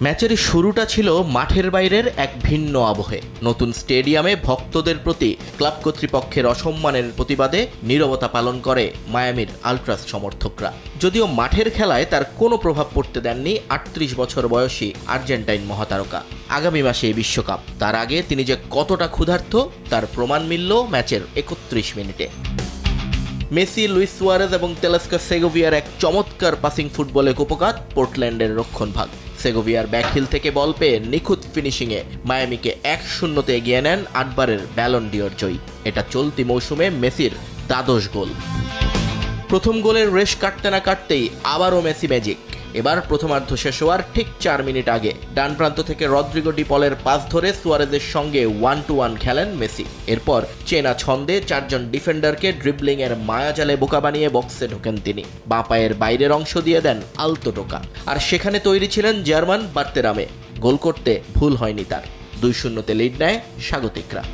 ম্যাচের শুরুটা ছিল মাঠের বাইরের এক ভিন্ন আবহে। নতুন স্টেডিয়ামে ভক্তদের প্রতি ক্লাব কর্তৃপক্ষের অসম্মানের প্রতিবাদে নীরবতা পালন করে মায়ামির আল্ট্রাস সমর্থকরা। যদিও মাঠের খেলায় তার কোনো প্রভাব পড়তে দেননি ৩৮ বছর বয়সী আর্জেন্টাইন মহাতারকা। আগামী মাসে এই বিশ্বকাপ, তার আগে তিনি যে কতটা ক্ষুধার্ত তার প্রমাণ মিলল ম্যাচের ৩১ মিনিটে। মেসি, লুইস সুয়ারেজ এবং তেলেস্কা সেগোভিয়ার এক চমৎকার পাসিং ফুটবলে কুপকাত পোর্টল্যান্ডের রক্ষণভাগ। সেগোভিয়ার ব্যাকহিল থেকে বল পেয়ে নিখুঁত ফিনিশিংয়ে মায়ামিকে ১-০তে এগিয়ে নেন ৮ বারের ব্যালন ডিওর জয়ী। এটা চলতি মৌসুমে মেসির দ্বাদশ গোল। প্রথম গোলের রেশ কাটতে না কাটতেই আবারও মেসি ম্যাজিক। এবার প্রথমার্ধ শেষ হওয়ার ঠিক ৪ মিনিট আগে ডান প্রান্ত থেকে রদ্রিগো ডি পলের পাস ধরে সুয়ারেজের সঙ্গে 1-1 খেলেন মেসি। এরপর চেনা ছন্দে ৪ জন ডিফেন্ডারকে ড্রিবলিংয়ের মায়াজালে বোকা বানিয়ে বক্সে ঢোকেন তিনি। বাঁ পায়ের বাইরের অংশ দিয়ে দেন আলতো টোকা। আর সেখানে তৈরি ছিলেন জার্মান বার্তেরামে। গোল করতে ভুল হয়নি তার। ২-০তে লিড নেয় স্বাগতিকরা।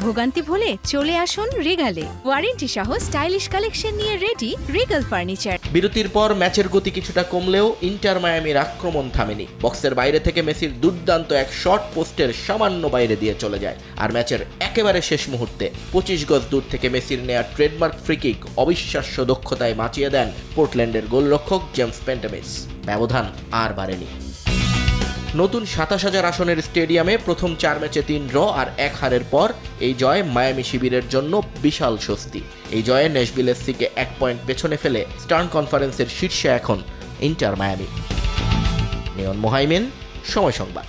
ভোগান্তি ভুলে চলে আসুন রিগালে। ওয়ারেন্টি সহ স্টাইলিশ কালেকশন নিয়ে রেডি রিগাল ফার্নিচার। বিরতির পর ম্যাচের গতি কিছুটা কমলেও ইন্টার মায়ামির আক্রমণ থামেনি। বক্সের বাইরে থেকে মেসির দুর্দান্ত এক শট পোস্টের সামান্য বাইরে দিয়ে চলে যায়। আর ম্যাচের একেবারে শেষ মুহূর্তে ২৫ গজ দূর থেকে মেসির নেয়া ট্রেডমার্ক ফ্রিকিক অবিশ্বাস্য দক্ষতায় বাঁচিয়ে দেন পোর্টল্যান্ডের গোলরক্ষক জেমস পেন্টামিস। ব্যবধান আর বাড়েনি। নতুন ২৭,০০০ আসনের স্টেডিয়ামে প্রথম ৪ ম্যাচে ৩ ড্র আর ১ হারের পর এই জয় মায়ামি শিবিরের জন্য বিশাল স্বস্তি। এই জয়ে ন্যাশভিল এফসিকে ১ পয়েন্ট পেছনে ফেলে স্টার্ন কনফারেন্সের শীর্ষে এখন ইন্টার মায়ামি। নিয়ন মোহাইমিন, সময় সংবাদ।